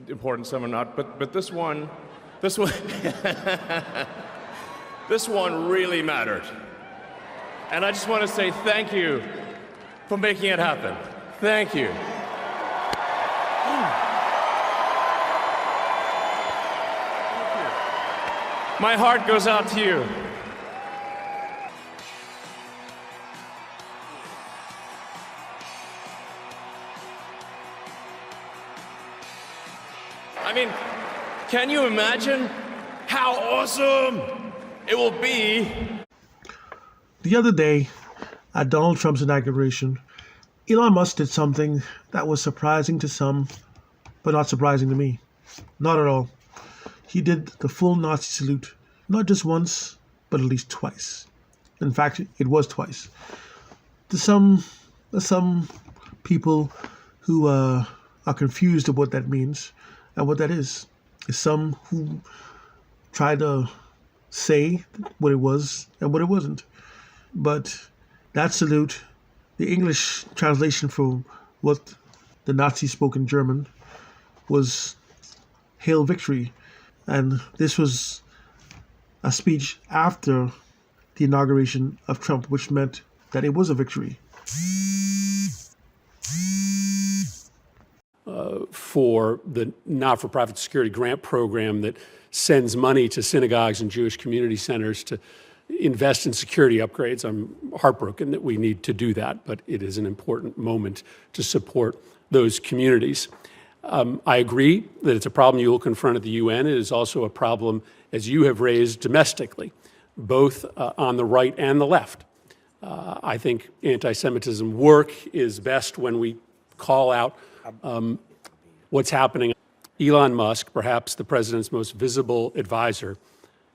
important, some are not. But this one, this one really mattered. And I just want to say thank you for making it happen. Thank you. My heart goes out to you. I mean, can you imagine how awesome it will be? The other day, at Donald Trump's inauguration, Elon Musk did something that was surprising to some, but not surprising to me. Not at all. He did the full Nazi salute, not just once, but at least twice. In fact, it was twice. To some people who are confused of what that means and what that is some who try to say what it was and what it wasn't. But that salute, the English translation for what the Nazis spoke in German, was Hail Victory. And this was a speech after the inauguration of Trump, which meant that it was a victory. For the not-for-profit security grant program that sends money to synagogues and Jewish community centers to invest in security upgrades. I'm heartbroken that we need to do that, but it is an important moment to support those communities. I agree that it's a problem you will confront at the UN. It is also a problem, as you have raised, domestically, both on the right and the left. I think anti-Semitism work is best when we call out what's happening. Elon Musk, perhaps the president's most visible advisor,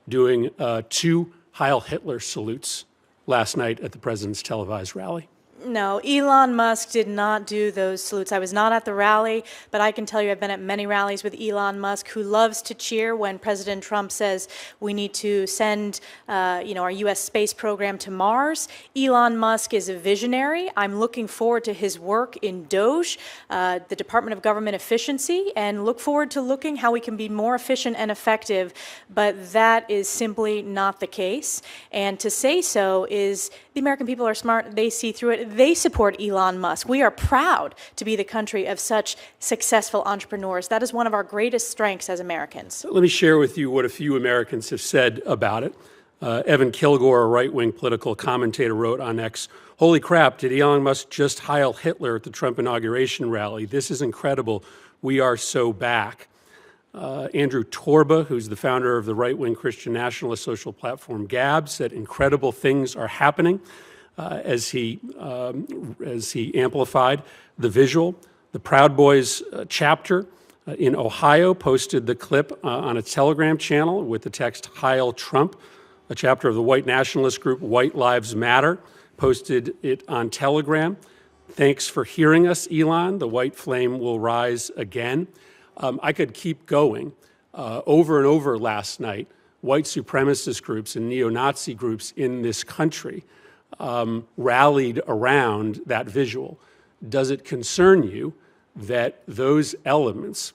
doing 2 Heil Hitler salutes last night at the president's televised rally. No, Elon Musk did not do those salutes. I was not at the rally, but I can tell you I've been at many rallies with Elon Musk, who loves to cheer when President Trump says we need to send our U.S. space program to Mars. Elon Musk is a visionary. I'm looking forward to his work in DOGE, the Department of Government Efficiency, and look forward to looking how we can be more efficient and effective, but that is simply not the case. And to say so is the American people are smart. They see through it. They support Elon Musk. We are proud to be the country of such successful entrepreneurs. That is one of our greatest strengths as Americans. Let me share with you what a few Americans have said about it. Evan Kilgore, a right-wing political commentator, wrote on X, "Holy crap, did Elon Musk just Heil Hitler at the Trump inauguration rally? This is incredible. We are so back." Andrew Torba, who's the founder of the right-wing Christian nationalist social platform Gab, said incredible things are happening as he amplified the visual. The Proud Boys chapter in Ohio posted the clip on its Telegram channel with the text Heil Trump. A chapter of the white nationalist group White Lives Matter posted it on Telegram. Thanks for hearing us, Elon. The white flame will rise again. I could keep going. Over and over last night, white supremacist groups and neo-Nazi groups in this country rallied around that visual. Does it concern you that those elements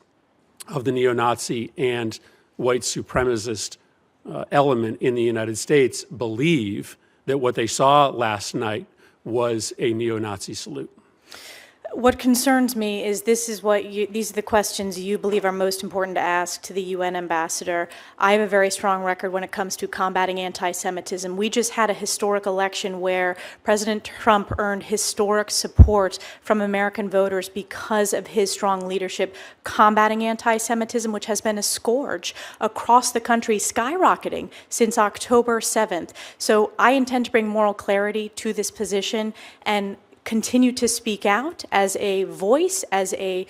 of the neo-Nazi and white supremacist element in the United States believe that what they saw last night was a neo-Nazi salute? What concerns me is these are the questions you believe are most important to ask to the UN ambassador. I have a very strong record when it comes to combating anti-Semitism. We just had a historic election where President Trump earned historic support from American voters because of his strong leadership combating anti-Semitism, which has been a scourge across the country, skyrocketing since October 7th. So I intend to bring moral clarity to this position and continue to speak out as a voice, as a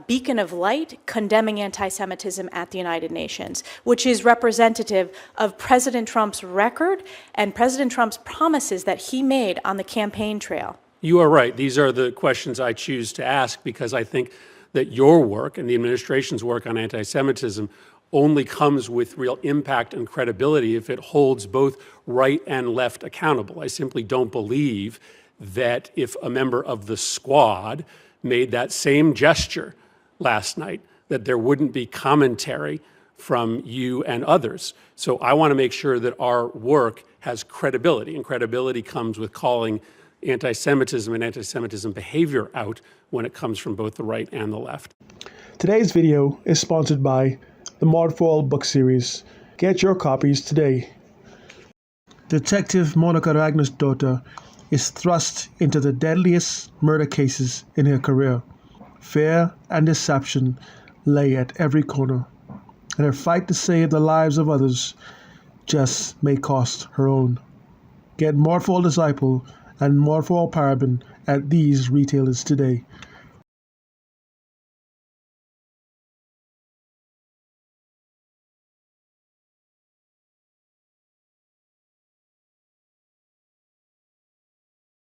beacon of light, condemning anti-Semitism at the United Nations, which is representative of President Trump's record and President Trump's promises that he made on the campaign trail. You are right. These are the questions I choose to ask because I think that your work and the administration's work on anti-Semitism only comes with real impact and credibility if it holds both right and left accountable. I simply don't believe that if a member of the squad made that same gesture last night, that there wouldn't be commentary from you and others. So I want to make sure that our work has credibility, and credibility comes with calling anti-Semitism and anti-Semitism behavior out when it comes from both the right and the left. Today's video is sponsored by the Mod for All book series. Get your copies today. Detective Monica Ragner's daughter is thrust into the deadliest murder cases in her career. Fear and deception lay at every corner, and her fight to save the lives of others just may cost her own. Get Mod for All Disciple and Mod for All Paraben at these retailers today.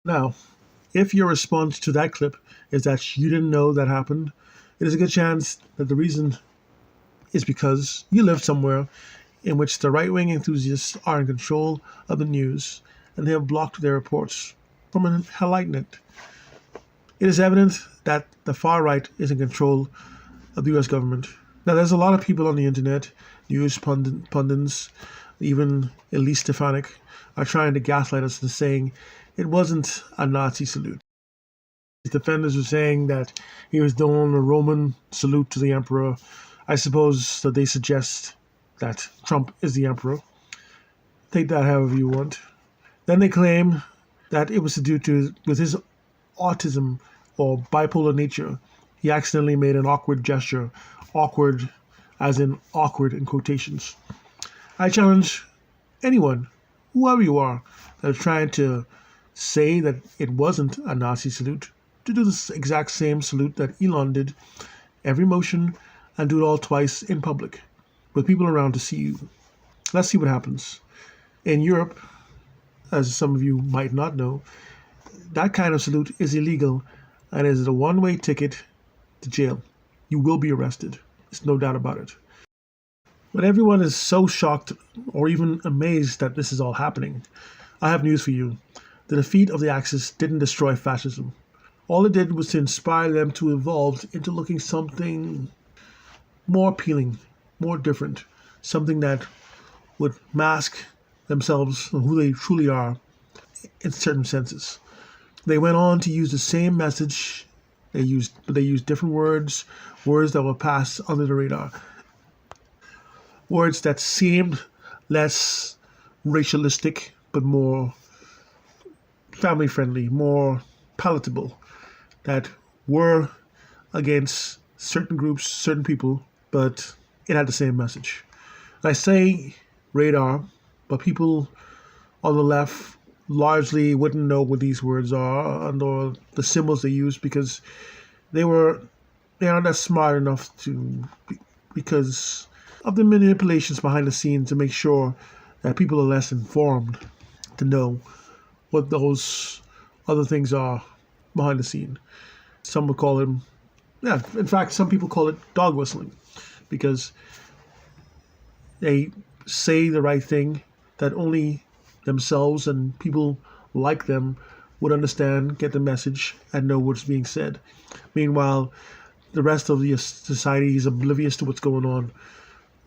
Now, if your response to that clip is that you didn't know that happened, it is a good chance that the reason is because you live somewhere in which the right-wing enthusiasts are in control of the news and they have blocked their reports from enlightening it. It is evident that the far right is in control of the US government. Now, there's a lot of people on the internet, news pundits, even Elise Stefanik, are trying to gaslight us into saying it wasn't a Nazi salute. His defenders were saying that he was doing a Roman salute to the emperor. I suppose that they suggest that Trump is the emperor. Take that however you want. Then they claim that it was with his autism or bipolar nature, he accidentally made an awkward gesture. Awkward as in awkward in quotations. I challenge anyone, whoever you are, that is trying to say that it wasn't a Nazi salute, to do the exact same salute that Elon did, every motion, and do it all twice in public, with people around to see you. Let's see what happens. In Europe, as some of you might not know, that kind of salute is illegal and is a one-way ticket to jail. You will be arrested. There's no doubt about it. But everyone is so shocked or even amazed that this is all happening. I have news for you. The defeat of the Axis didn't destroy fascism. All it did was to inspire them to evolve into looking something more appealing, more different, something that would mask themselves and who they truly are in certain senses. They went on to use the same message, but they used different words that were passed under the radar. Words that seemed less racialistic, but more family-friendly, more palatable, that were against certain groups, certain people, but it had the same message. I say radar, but people on the left largely wouldn't know what these words are or the symbols they use because they aren't that smart enough because of the manipulations behind the scenes to make sure that people are less informed to know what those other things are behind the scene. Some would call them, in fact, some people call it dog whistling because they say the right thing that only themselves and people like them would understand, get the message, and know what's being said. Meanwhile, the rest of the society is oblivious to what's going on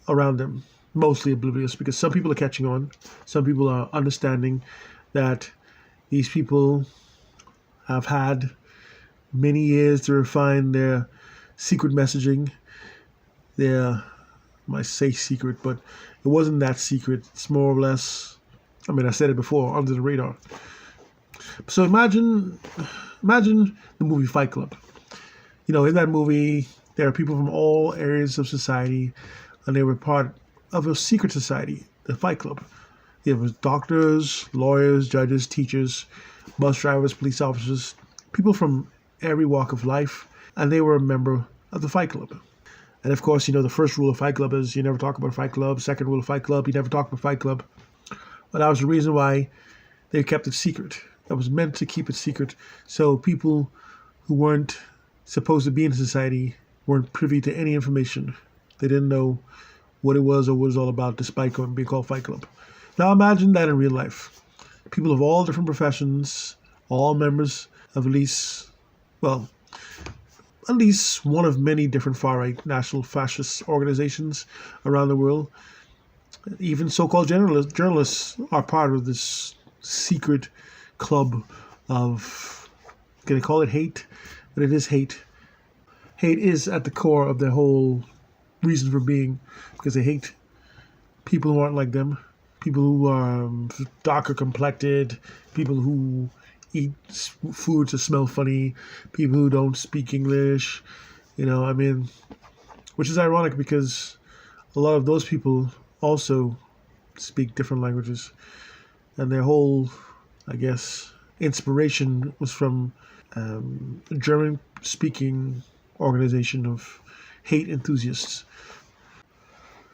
around them, mostly oblivious because some people are catching on, some people are understanding that these people have had many years to refine their secret messaging. I might say secret, but it wasn't that secret. It's more or less, I said it before, under the radar. So imagine the movie Fight Club. In that movie, there are people from all areas of society, and they were part of a secret society, the Fight Club. There was doctors, lawyers, judges, teachers, bus drivers, police officers, people from every walk of life, and they were a member of the Fight Club. And of course, the first rule of Fight Club is you never talk about Fight Club. Second rule of Fight Club, you never talk about Fight Club. But that was the reason why they kept it secret. That was meant to keep it secret, so people who weren't supposed to be in society weren't privy to any information. They didn't know what it was or what it was all about, despite being called Fight Club. Now imagine that in real life. People of all different professions, all members of at least, at least one of many different far-right national fascist organizations around the world. Even so-called journalists are part of this secret club of, can I call it hate? But it is hate. Hate is at the core of their whole reason for being, because they hate people who aren't like them, people who are darker complected, people who eat foods that smell funny, people who don't speak English, which is ironic because a lot of those people also speak different languages. And their whole, I guess, inspiration was from a German-speaking organization of hate enthusiasts.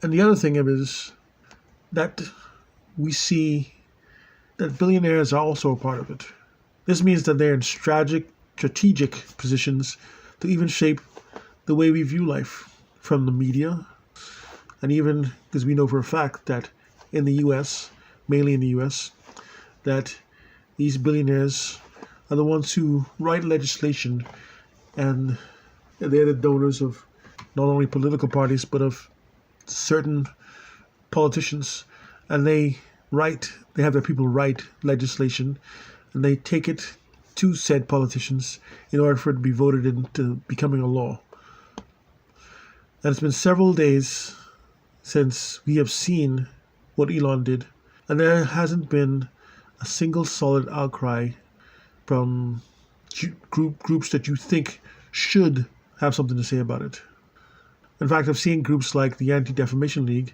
And the other thing is that we see that billionaires are also a part of it. This means that they're in strategic positions to even shape the way we view life, from the media, and even because we know for a fact that in the US, mainly in the US, that these billionaires are the ones who write legislation, and they're the donors of not only political parties but of certain politicians, and they have their people write legislation, and they take it to said politicians in order for it to be voted into becoming a law. And it's been several days since we have seen what Elon did, and there hasn't been a single solid outcry from groups that you think should have something to say about it. In fact, I've seen groups like the Anti-Defamation League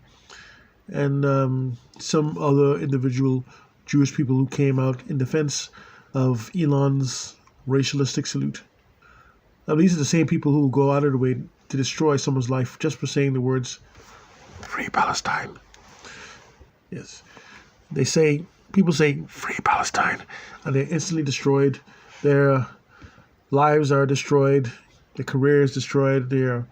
and some other individual Jewish people who came out in defense of Elon's racialistic salute. Now, these are the same people who go out of their way to destroy someone's life just for saying the words, "Free Palestine." Yes. People say, "Free Palestine," and they're instantly destroyed. Their lives are destroyed. Their careers destroyed. They're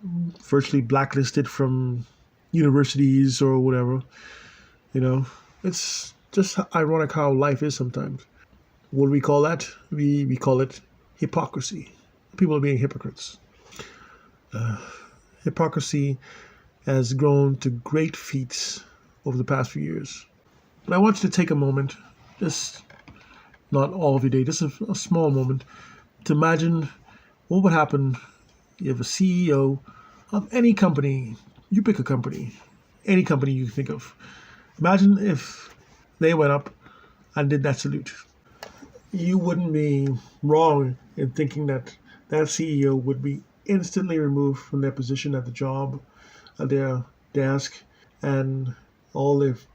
virtually blacklisted from universities or whatever. It's just ironic how life is sometimes. What do we call that? We call it hypocrisy. People are being hypocrites. Hypocrisy has grown to great feats over the past few years. But I want you to take a moment, just not all of your day, just a small moment, to imagine what would happen if a CEO of any company, you pick a company, any company you can think of, imagine if they went up and did that salute. You wouldn't be wrong in thinking that that CEO would be instantly removed from their position at the job, at their desk, and all they've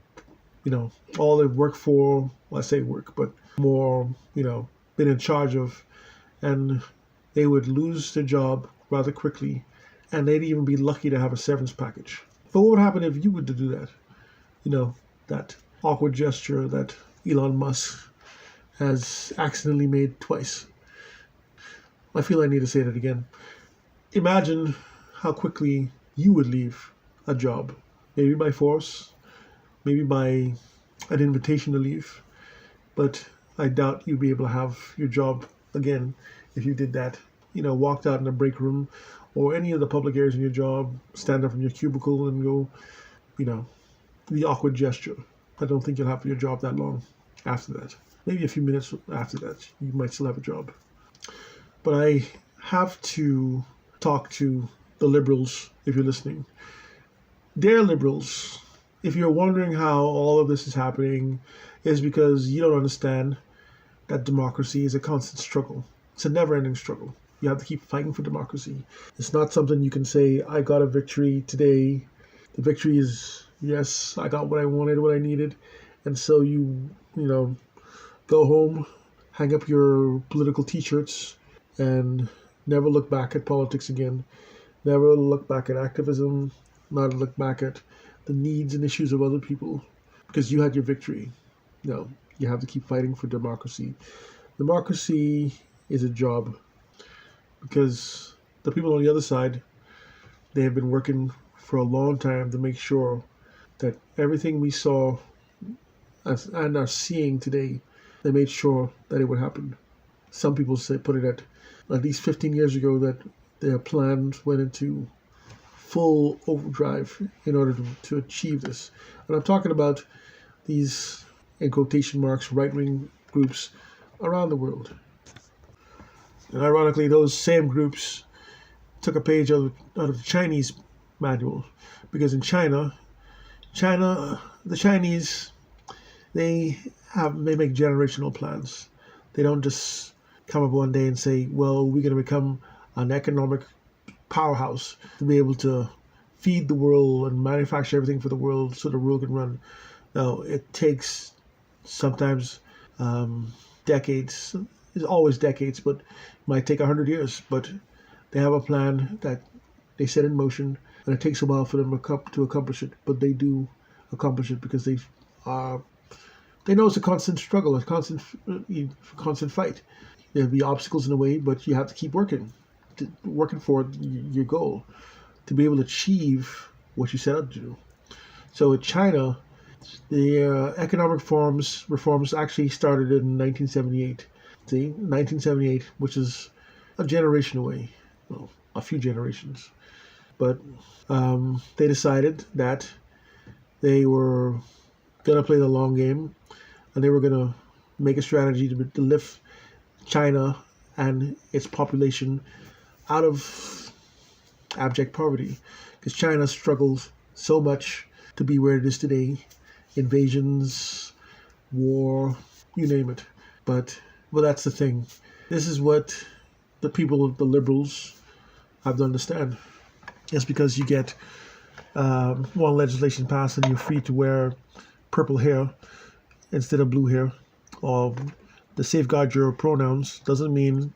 worked for, well, I say work, but more, been in charge of, and they would lose their job rather quickly, and they'd even be lucky to have a severance package. But what would happen if you were to do that? That awkward gesture that Elon Musk has accidentally made twice. I feel I need to say that again. Imagine how quickly you would leave a job. Maybe by force, maybe by an invitation to leave. But I doubt you'd be able to have your job again if you did that. Walked out in a break room or any of the public areas in your job, stand up from your cubicle and go, the awkward gesture. I don't think you'll have your job that long after that. Maybe a few minutes after that, you might still have a job. But I have to talk to the liberals, if you're listening. Dear liberals, if you're wondering how all of this is happening, it's because you don't understand that democracy is a constant struggle. It's a never-ending struggle. You have to keep fighting for democracy. It's not something you can say, I got a victory today. The victory is, yes, I got what I wanted, what I needed. And so you go home, hang up your political t-shirts, and never look back at politics again. Never look back at activism, not look back at the needs and issues of other people, because you had your victory. No, you have to keep fighting for democracy. Democracy is a job, because the people on the other side, they have been working for a long time to make sure that everything we saw and are seeing today, they made sure that it would happen. Some people put it at at least 15 years ago that their plans went into full overdrive in order to achieve this. And I'm talking about these, in quotation marks, right-wing groups around the world. And ironically, those same groups took a page out of the Chinese manual, because in China, the Chinese, they make generational plans. They don't just come up one day and say, well, we're going to become an economic powerhouse to be able to feed the world and manufacture everything for the world so the world can run. No, it takes sometimes decades. It's always decades, but it might take 100 years. But they have a plan that they set in motion, and it takes a while for them to accomplish it. But they do accomplish it because they know it's a constant struggle, a constant fight. There'll be obstacles in the way, but you have to keep working for your goal to be able to achieve what you set out to do. So in China, the economic reforms actually started in 1978. See, 1978, which is a generation away, well, a few generations. But they decided that they were going to play the long game, and they were going to make a strategy to lift China and its population out of abject poverty, because China struggled so much to be where it is today. Invasions, war, you name it. But well, that's the thing. This is what the people, the liberals, have to understand. It's because you get one legislation passed and you're free to wear purple hair instead of blue hair, or to safeguard your pronouns, doesn't mean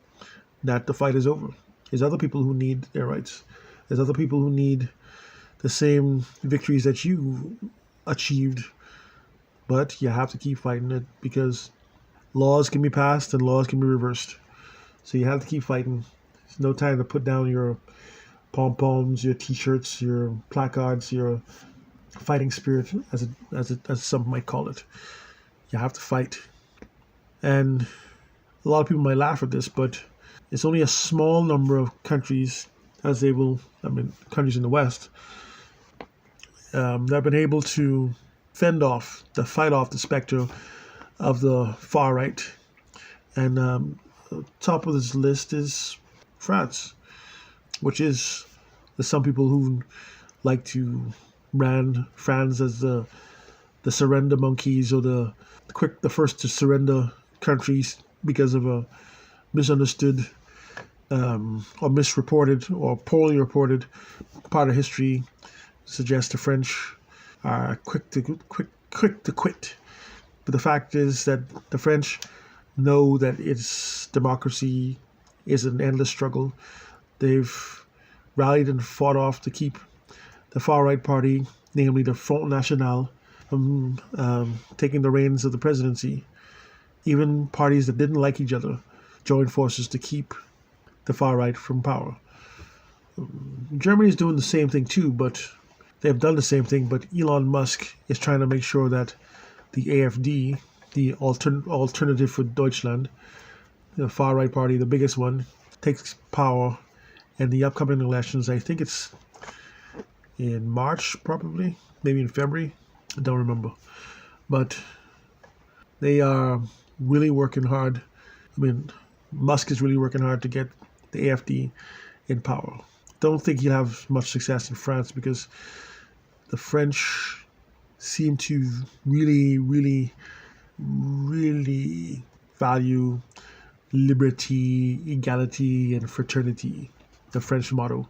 that the fight is over. There's other people who need their rights. There's other people who need the same victories that you achieved. But you have to keep fighting it, because laws can be passed and laws can be reversed. So you have to keep fighting. There's no time to put down your pom-poms, your t-shirts, your placards, your fighting spirit, as some might call it. You have to fight. And a lot of people might laugh at this, but it's only a small number of countries, countries in the West, that have been able to fight off the specter of the far right. And top of this list is France, which is, there's some people who like to brand France as the surrender monkeys, or the first to surrender countries because of a misunderstood or misreported or poorly reported part of history. Suggests the French are quick to quit. But the fact is that the French know that its democracy is an endless struggle. They've rallied and fought off to keep the far-right party, namely the Front National, from taking the reins of the presidency. Even parties that didn't like each other joined forces to keep the far-right from power. Germany is doing the same thing too, but they've done the same thing, but Elon Musk is trying to make sure that the AfD, the Alternative for Deutschland, the far-right party, the biggest one, takes power in the upcoming elections. I think it's in March, probably, maybe in February. I don't remember. But they are really working hard. Musk is really working hard to get the AfD in power. Don't think he'll have much success in France, because the French seem to really, really, really value liberty, equality, and fraternity, the French motto.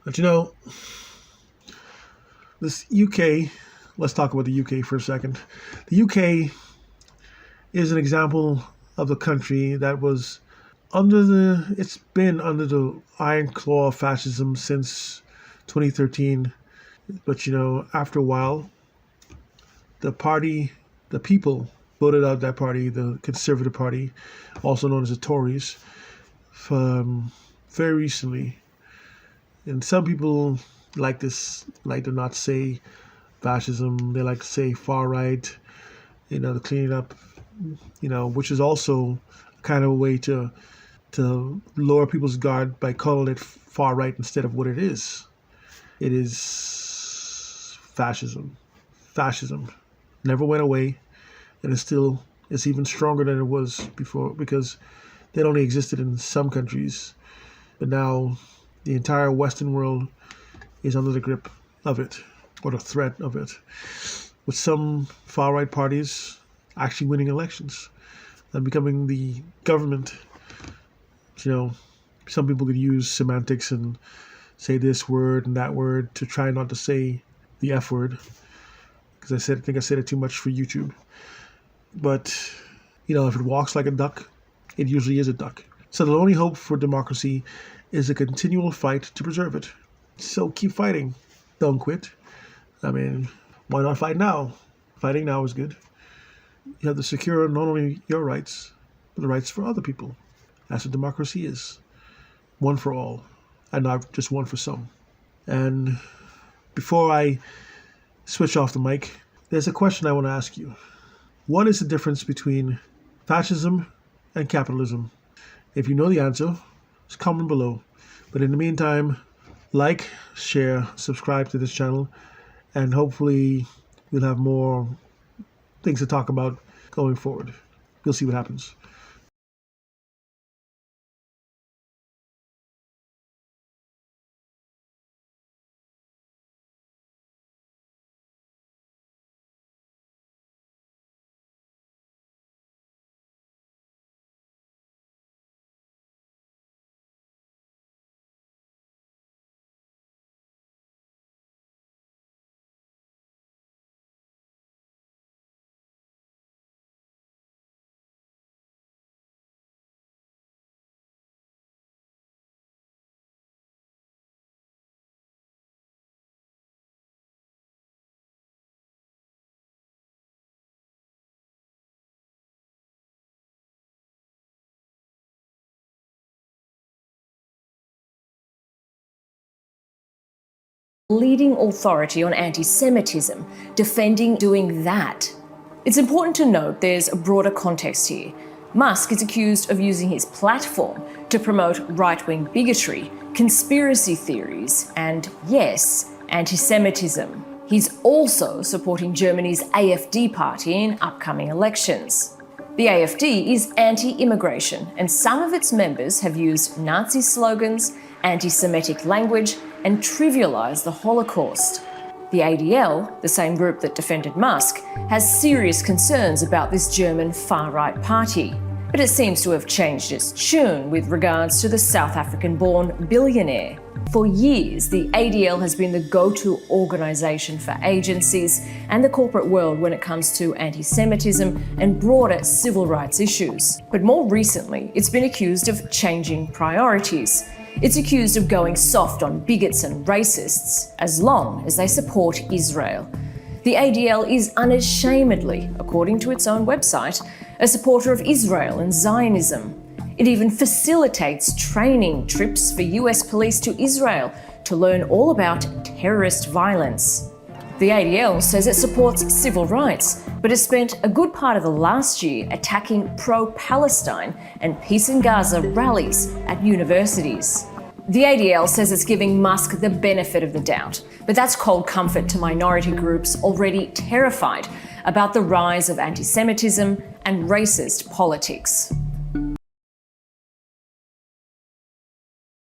But this UK, let's talk about the UK for a second. The UK is an example of a country that was it's been under the iron claw of fascism since 2013. But after a while, the people voted out that party, the Conservative Party, also known as the Tories, very recently. And some people like to not say fascism. They like to say far right, to clean it up, which is also kind of a way to lower people's guard by calling it far right instead of what it is. It is fascism. Fascism never went away, and it's even stronger than it was before, because it only existed in some countries, but now the entire Western world is under the grip of it, or the threat of it, with some far-right parties actually winning elections and becoming the government. Some people could use semantics and say this word and that word to try not to say the F word, because I think I said it too much for YouTube. But, if it walks like a duck, it usually is a duck. So the only hope for democracy is a continual fight to preserve it. So keep fighting. Don't quit. I mean, why not fight now? Fighting now is good. You have to secure not only your rights, but the rights for other people. That's what democracy is. One for all, and not just one for some. And before I switch off the mic, there's a question I want to ask you. What is the difference between fascism and capitalism? If you know the answer, just comment below. But in the meantime, like, share, subscribe to this channel, and hopefully we'll have more things to talk about going forward. We'll see what happens. Leading authority on anti-Semitism, defending doing that. It's important to note there's a broader context here. Musk is accused of using his platform to promote right-wing bigotry, conspiracy theories, and, yes, anti-Semitism. He's also supporting Germany's AfD party in upcoming elections. The AfD is anti-immigration, and some of its members have used Nazi slogans, anti-Semitic language, and trivialized the Holocaust. The ADL, the same group that defended Musk, has serious concerns about this German far-right party. But it seems to have changed its tune with regards to the South African-born billionaire. For years, the ADL has been the go-to organisation for agencies and the corporate world when it comes to anti-Semitism and broader civil rights issues. But more recently, it's been accused of changing priorities. It's accused of going soft on bigots and racists, as long as they support Israel. The ADL is unashamedly, according to its own website, a supporter of Israel and Zionism. It even facilitates training trips for US police to Israel to learn all about terrorist violence. The ADL says it supports civil rights, but has spent a good part of the last year attacking pro-Palestine and peace in Gaza rallies at universities. The ADL says it's giving Musk the benefit of the doubt, but that's cold comfort to minority groups already terrified about the rise of anti-Semitism and racist politics.